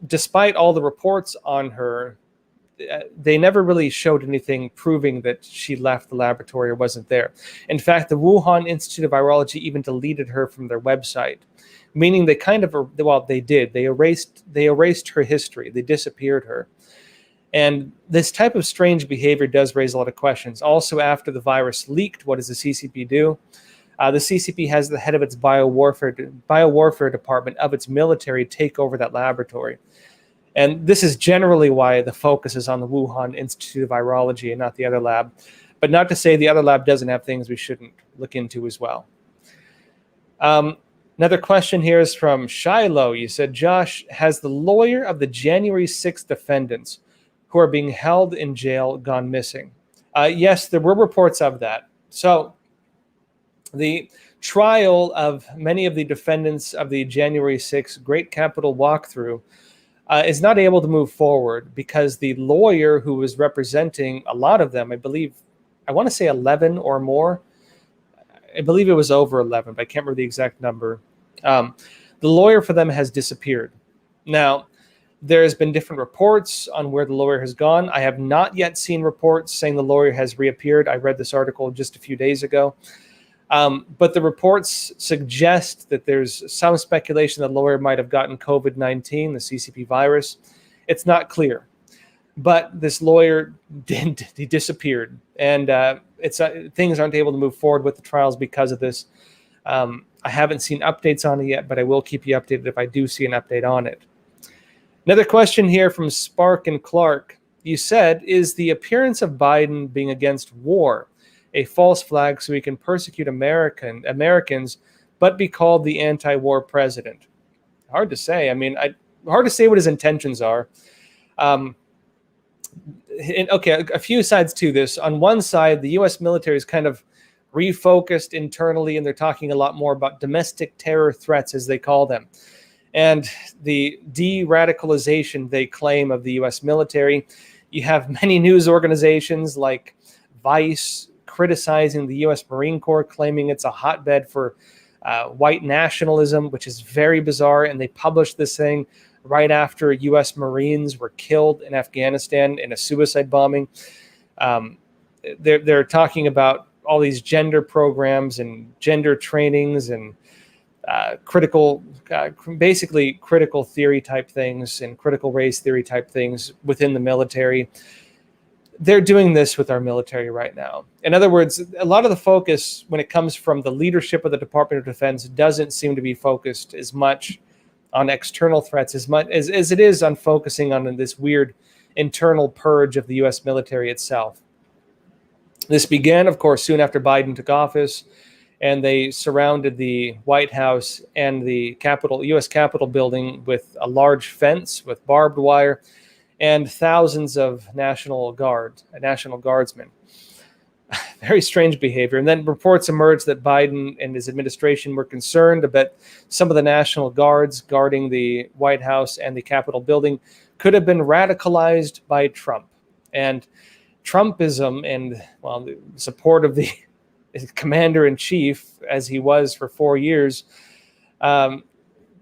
despite all the reports on her, they never really showed anything proving that she left the laboratory or wasn't there. In fact, the Wuhan Institute of Virology even deleted her from their website, meaning they kind of, well, they did. They erased her history. They disappeared her. And this type of strange behavior does raise a lot of questions. Also, after the virus leaked, what does the CCP do? The CCP has the head of its biowarfare department of its military take over that laboratory. And this is generally why the focus is on the Wuhan Institute of Virology and not the other lab. But not to say the other lab doesn't have things we shouldn't look into as well. Another question here is from Shiloh. You said, Josh, has the lawyer of the January 6th defendants who are being held in jail gone missing? Yes, there were reports of that. So the trial of many of the defendants of the January 6th Great Capitol Walkthrough is not able to move forward because the lawyer who was representing a lot of them, I want to say 11 or more. I believe it was over 11, but I can't remember the exact number. The lawyer for them has disappeared. Now, there's been different reports on where the lawyer has gone. I have not yet seen reports saying the lawyer has reappeared. I read this article just a few days ago. But the reports suggest that there's some speculation that the lawyer might have gotten COVID-19, the CCP virus. It's not clear. But this lawyer he disappeared. And things aren't able to move forward with the trials because of this. I haven't seen updates on it yet, but I will keep you updated if I do see an update on it. Another question here from Spark and Clark. you said, is the appearance of Biden being against war, a false flag so he can persecute Americans, but be called the anti-war president. Hard to say. I mean, hard to say what his intentions are. Okay, a few sides to this. On one side, the U.S. military is kind of refocused internally, and they're talking a lot more about domestic terror threats, as they call them, and the de-radicalization they claim of the U.S. military. You have many news organizations like Vice criticizing the U.S. Marine Corps, claiming it's a hotbed for white nationalism, which is very bizarre. And they published this thing right after U.S. Marines were killed in Afghanistan in a suicide bombing. They're talking about all these gender programs and gender trainings and basically critical theory type things and critical race theory type things within the military. They're doing this with our military right now. In other words, a lot of the focus when it comes from the leadership of the Department of Defense doesn't seem to be focused as much on external threats as much as it is on focusing on this weird internal purge of the U.S. military itself. This began, of course, soon after Biden took office, and they surrounded the White House and the U.S. Capitol building with a large fence with barbed wire and thousands of National Guardsmen. Very strange behavior. And then reports emerged that Biden and his administration were concerned about some of the National Guards guarding the White House and the Capitol building could have been radicalized by Trump. And Trumpism and, well, the support of the commander-in-chief, as he was for 4 years,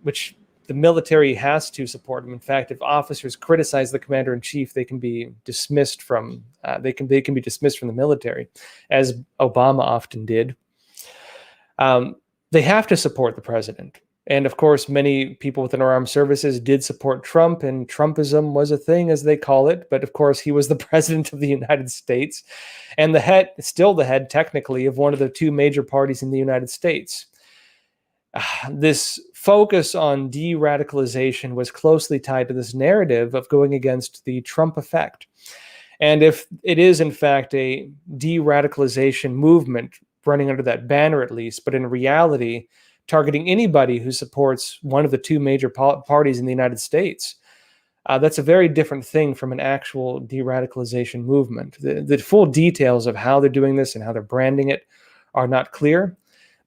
which the military has to support him. In fact, if officers criticize the commander-in-chief, they can be dismissed from they can be dismissed from the military, as Obama often did. They have to support the president. And of course, many people within our armed services did support Trump, and Trumpism was a thing, as they call it. But of course, he was the president of the United States and still the head technically of one of the two major parties in the United States. This focus on de-radicalization was closely tied to this narrative of going against the Trump effect. And if it is, in fact, a de-radicalization movement running under that banner at least, but in reality, targeting anybody who supports one of the two major parties in the United States, that's a very different thing from an actual de-radicalization movement. The full details of how they're doing this and how they're branding it are not clear.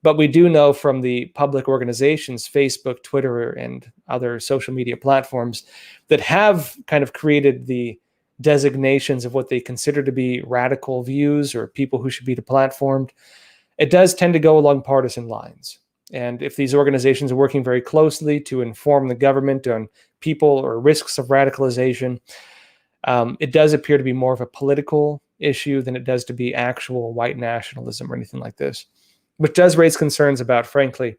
But we do know from the public organizations, Facebook, Twitter, and other social media platforms that have kind of created the designations of what they consider to be radical views or people who should be deplatformed, it does tend to go along partisan lines. And if these organizations are working very closely to inform the government on people or risks of radicalization, it does appear to be more of a political issue than it does to be actual white nationalism or anything like this, which does raise concerns about, frankly,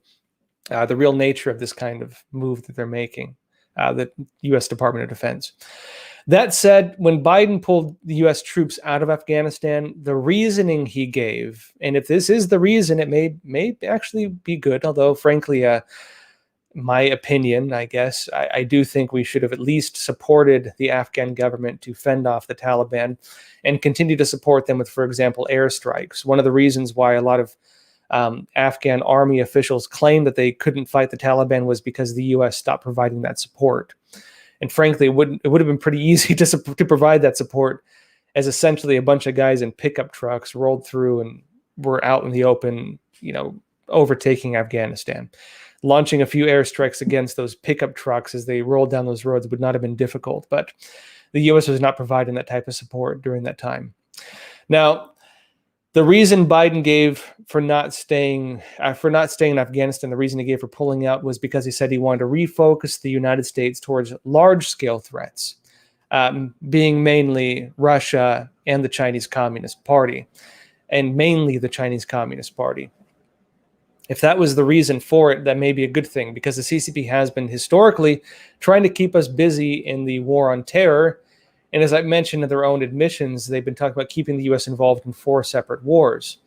the real nature of this kind of move that they're making, the U.S. Department of Defense. That said, when Biden pulled the U.S. troops out of Afghanistan, the reasoning he gave, and if this is the reason, it may actually be good, although, frankly, my opinion, I guess, I do think we should have at least supported the Afghan government to fend off the Taliban and continue to support them with, for example, airstrikes. One of the reasons why a lot of Afghan army officials claimed that they couldn't fight the Taliban was because the U.S. stopped providing that support. And frankly, it would have been pretty easy to provide that support, as essentially a bunch of guys in pickup trucks rolled through and were out in the open, overtaking Afghanistan. Launching a few airstrikes against those pickup trucks as they rolled down those roads would not have been difficult, but the U.S. was not providing that type of support during that time. Now, the reason Biden gave for not staying in Afghanistan, the reason he gave for pulling out, was because he said he wanted to refocus the United States towards large-scale threats, being mainly Russia and the Chinese Communist Party, and mainly the Chinese Communist Party. If that was the reason for it, that may be a good thing, because the CCP has been historically trying to keep us busy in the war on terror. And as I mentioned in their own admissions, they've been talking about keeping the U.S. involved in 4 separate wars.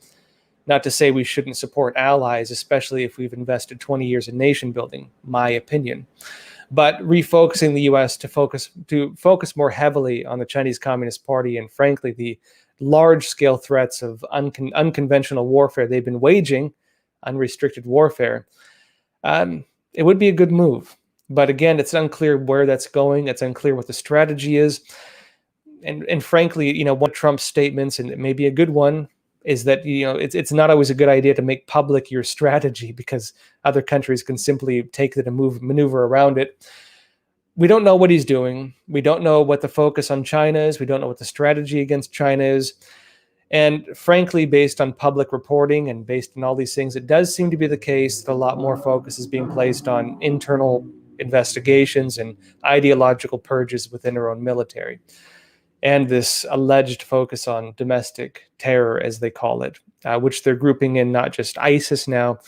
Not to say we shouldn't support allies, especially if we've invested 20 years in nation building, my opinion. but refocusing the U.S. to focus more heavily on the Chinese Communist Party and, frankly, the large-scale threats of unconventional warfare they've been waging, unrestricted warfare, it would be a good move. But again, it's unclear where that's going. It's unclear what the strategy is. And frankly, one of Trump's statements, and it may be a good one, is that it's not always a good idea to make public your strategy because other countries can simply take it and maneuver around it. We don't know what he's doing. We don't know what the focus on China is. We don't know what the strategy against China is. And frankly, based on public reporting and based on all these things, it does seem to be the case that a lot more focus is being placed on internal investigations and ideological purges within our own military. And this alleged focus on domestic terror, as they call it, which they're grouping in not just ISIS now,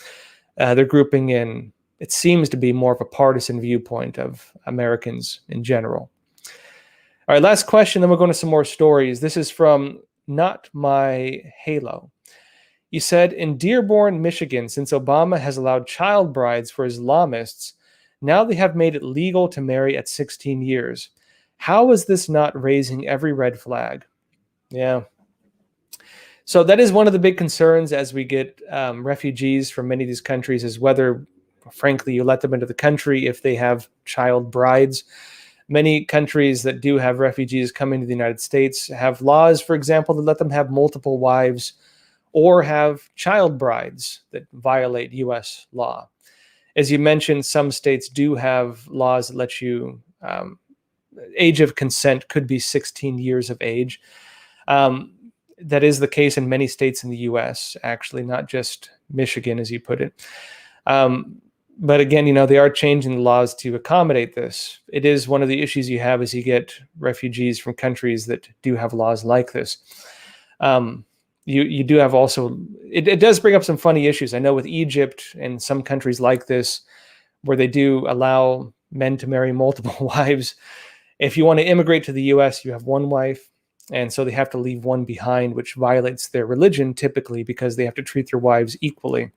they're grouping in, it seems to be more of a partisan viewpoint of Americans in general. All right, last question, then we'll go into some more stories. This is from Not My Halo. You said, in Dearborn, Michigan, since Obama has allowed child brides for Islamists, now they have made it legal to marry at 16 years. How is this not raising every red flag? Yeah. So that is one of the big concerns as we get refugees from many of these countries, is whether, frankly, you let them into the country if they have child brides. Many countries that do have refugees coming to the United States have laws, for example, that let them have multiple wives or have child brides that violate U.S. law. As you mentioned, some states do have laws that let you, age of consent could be 16 years of age. That is the case in many states in the U.S., actually, not just Michigan, as you put it. But again, they are changing the laws to accommodate this. It is one of the issues you have as you get refugees from countries that do have laws like this. You do have also, it does bring up some funny issues. I know with Egypt and some countries like this, where they do allow men to marry multiple wives. If you want to immigrate to the U.S., you have one wife, and so they have to leave one behind, which violates their religion typically because they have to treat their wives equally.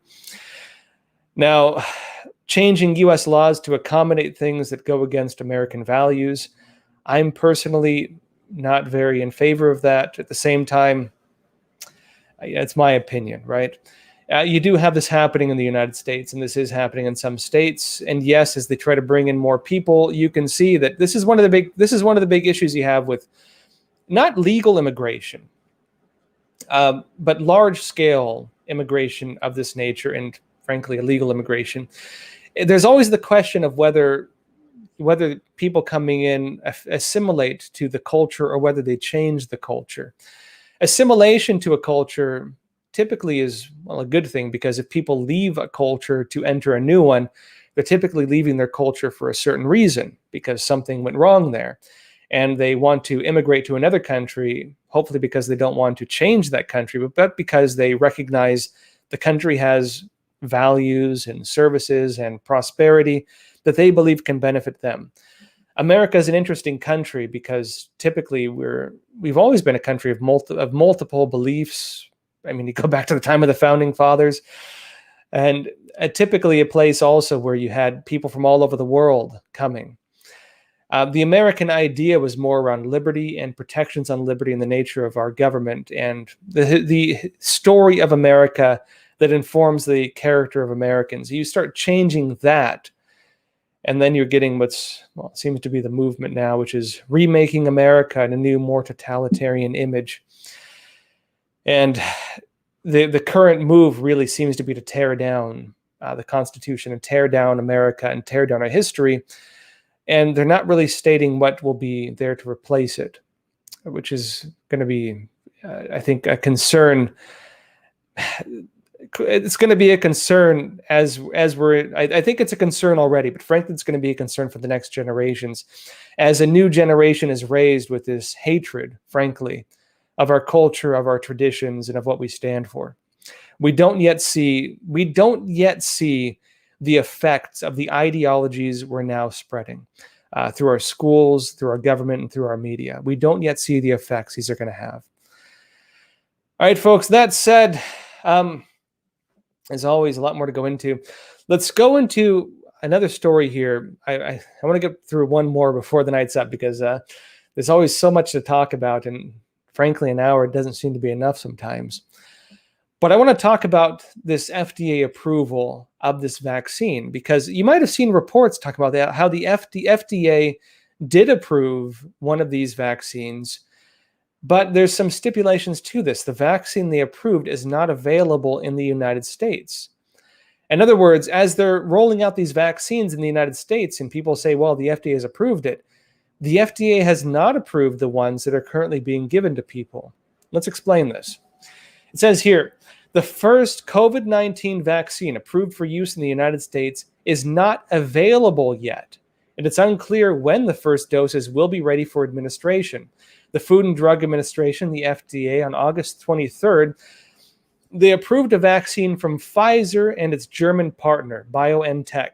Now, changing U.S. laws to accommodate things that go against American values, I'm personally not very in favor of that. At the same time, it's my opinion, right? You do have this happening in the United States, and this is happening in some states. And yes, as they try to bring in more people, you can see that this is one of the big issues you have with not legal immigration, but large-scale immigration of this nature, and frankly, illegal immigration. There's always the question of whether people coming in assimilate to the culture or whether they change the culture. Assimilation to a culture typically is, well, a good thing, because if people leave a culture to enter a new one, they're typically leaving their culture for a certain reason, because something went wrong there. And they want to immigrate to another country, hopefully because they don't want to change that country, but because they recognize the country has values and services and prosperity that they believe can benefit them. America is an interesting country because typically we've always been a country of multiple beliefs. I mean, you go back to the time of the founding fathers, and typically a place also where you had people from all over the world coming. The American idea was more around liberty and protections on liberty and the nature of our government and the story of America that informs the character of Americans. You start changing that, and then you're getting seems to be the movement now, which is remaking America in a new, more totalitarian image. And the current move really seems to be to tear down the Constitution and tear down America and tear down our history. And they're not really stating what will be there to replace it, which is going to be, I think, a concern. It's going to be a concern as I think it's a concern already, but frankly, it's going to be a concern for the next generations as a new generation is raised with this hatred, frankly, of our culture, of our traditions, and of what we stand for. We don't yet see the effects of the ideologies we're now spreading through our schools, through our government, and through our media. We don't yet see the effects these are going to have. All right, folks, that said, as always, a lot more to go into. Let's go into another story here. I want to get through one more before the night's up, because there's always so much to talk about, and frankly, an hour doesn't seem to be enough sometimes. But I want to talk about this FDA approval of this vaccine, because you might have seen reports talk about that, how the FDA did approve one of these vaccines, but there's some stipulations to this. The vaccine they approved is not available in the United States. In other words, as they're rolling out these vaccines in the United States and people say, well, the FDA has approved it, the FDA has not approved the ones that are currently being given to people. Let's explain this. It says here, the first COVID-19 vaccine approved for use in the United States is not available yet, and it's unclear when the first doses will be ready for administration. The Food and Drug Administration, the FDA, on August 23rd, they approved a vaccine from Pfizer and its German partner, BioNTech.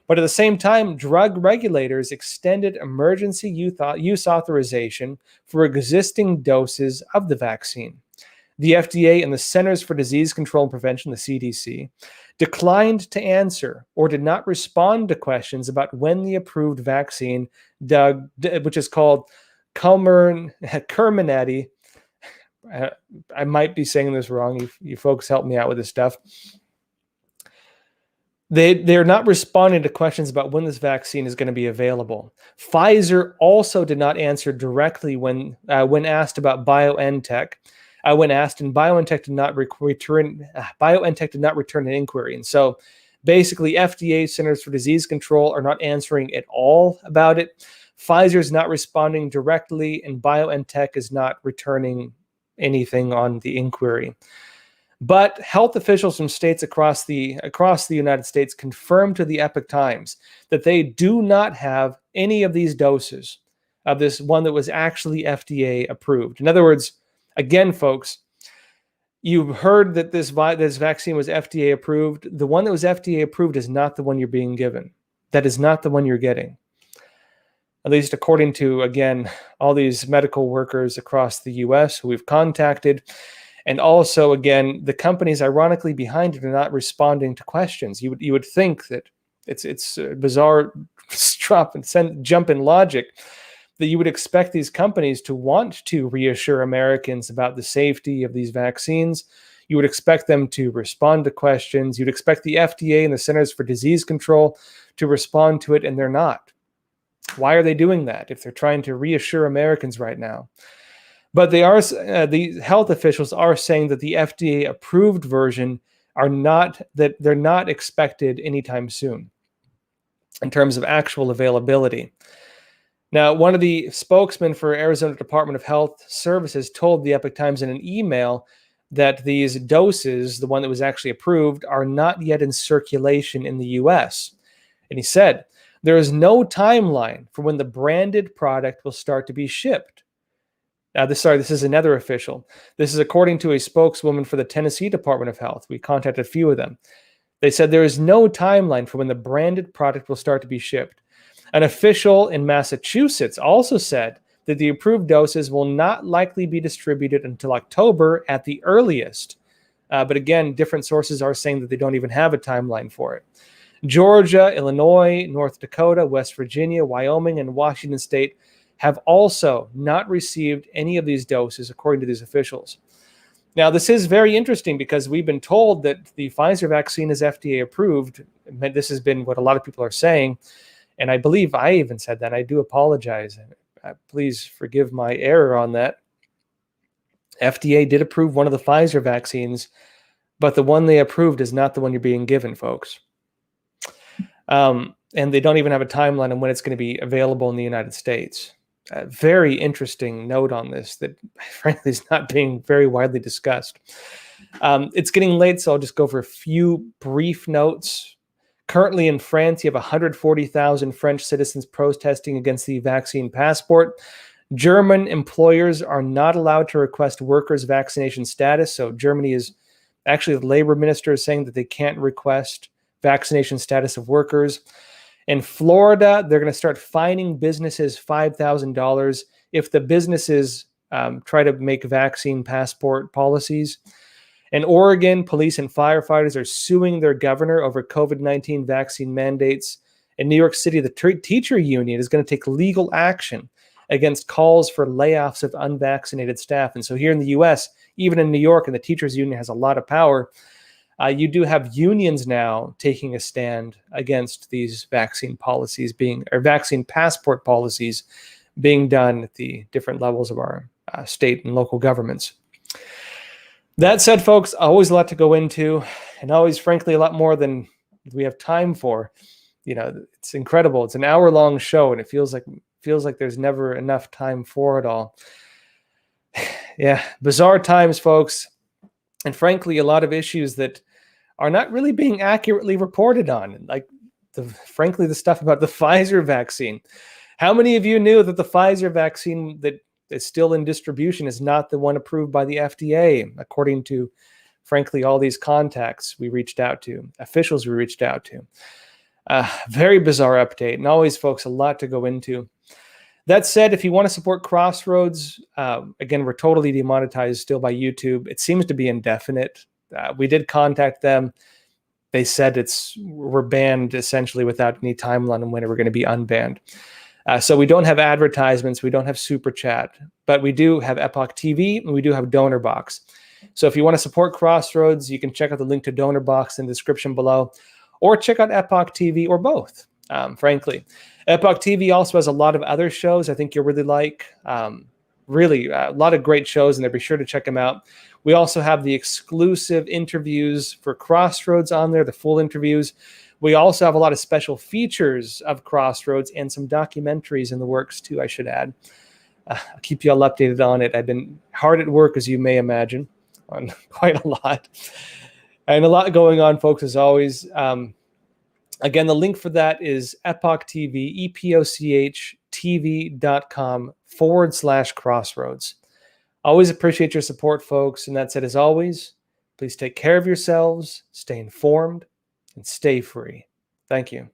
But at the same time, drug regulators extended emergency use authorization for existing doses of the vaccine. The FDA and the Centers for Disease Control and Prevention, the CDC, declined to answer or did not respond to questions about when the approved vaccine, which is called Comirnaty. I might be saying this wrong. You folks help me out with this stuff. They're not responding to questions about when this vaccine is going to be available. Pfizer also did not answer directly when asked about BioNTech. When asked, and BioNTech did not return. BioNTech did not return an inquiry, and so basically, FDA, Centers for Disease Control, are not answering at all about it. Pfizer is not responding directly, and BioNTech is not returning anything on the inquiry. But health officials from states across the United States confirmed to the Epoch Times that they do not have any of these doses of this one that was actually FDA approved. In other words, again, folks, you heard that this vaccine was FDA approved. The one that was FDA approved is not the one you're being given. That is not the one you're getting. At least according to, again, all these medical workers across the U.S. who we've contacted. And also, again, the companies ironically behind it are not responding to questions. You would think that it's a bizarre jump in logic that you would expect these companies to want to reassure Americans about the safety of these vaccines. You would expect them to respond to questions. You'd expect the FDA and the Centers for Disease Control to respond to it, and they're not. Why are they doing that if they're trying to reassure Americans right now? But they are. The health officials are saying that the FDA-approved version they're not expected anytime soon in terms of actual availability. Now, one of the spokesmen for Arizona Department of Health Services told the Epoch Times in an email that these doses, the one that was actually approved, are not yet in circulation in the U.S. And he said, there is no timeline for when the branded product will start to be shipped. Now, this is another official. This is according to a spokeswoman for the Tennessee Department of Health. We contacted a few of them. They said there is no timeline for when the branded product will start to be shipped. An official in Massachusetts also said that the approved doses will not likely be distributed until October at the earliest. But again, different sources are saying that they don't even have a timeline for it. Georgia, Illinois, North Dakota, West Virginia, Wyoming, and Washington State have also not received any of these doses, according to these officials. Now, this is very interesting because we've been told that the Pfizer vaccine is FDA approved. This has been what a lot of people are saying. And I believe I even said that. I do apologize. Please forgive my error on that. FDA did approve one of the Pfizer vaccines, but the one they approved is not the one you're being given, folks. And they don't even have a timeline on when it's going to be available in the United States. A very interesting note on this that, frankly, is not being very widely discussed. It's getting late, so I'll just go for a few brief notes. Currently in France, you have 140,000 French citizens protesting against the vaccine passport. German employers are not allowed to request workers' vaccination status. So Germany is actually, the labor minister is saying that they can't request vaccination status of workers. In Florida, they're going to start fining businesses $5,000 if the businesses try to make vaccine passport policies. In Oregon, police and firefighters are suing their governor over COVID-19 vaccine mandates. In New York City, the teacher union is going to take legal action against calls for layoffs of unvaccinated staff. And so here in the U.S., even in New York, and the teachers union has a lot of power, you do have unions now taking a stand against these vaccine policies vaccine passport policies being done at the different levels of our state and local governments. That said, folks, always a lot to go into, and always, frankly, a lot more than we have time for. It's incredible. It's an hour-long show, and it feels like there's never enough time for it all. Yeah, bizarre times, folks, and frankly, a lot of issues that are not really being accurately reported on, like frankly, the stuff about the Pfizer vaccine. How many of you knew that the Pfizer vaccine that is still in distribution is not the one approved by the FDA, according to, frankly, all these contacts we reached out to, officials we reached out to? Very bizarre update. And always, folks, a lot to go into. That said, if you want to support Crossroads, again, we're totally demonetized still by YouTube. It seems to be indefinite. We did contact them. They said we're banned essentially without any timeline on when we're going to be unbanned. So we don't have advertisements. We don't have Super Chat, but we do have Epoch TV and we do have Donor Box. So if you want to support Crossroads, you can check out the link to Donor Box in the description below, or check out Epoch TV, or both, frankly. Epoch TV also has a lot of other shows I think you'll really like. Really, a lot of great shows, and be sure to check them out. We also have the exclusive interviews for Crossroads on there, the full interviews. We also have a lot of special features of Crossroads and some documentaries in the works too, I should add. I'll keep you all updated on it. I've been hard at work, as you may imagine, on quite a lot. And a lot going on, folks, as always. Again, the link for that is Epoch TV, epochtv.com/Crossroads. Always appreciate your support, folks. And that said, as always, please take care of yourselves, stay informed, and stay free. Thank you.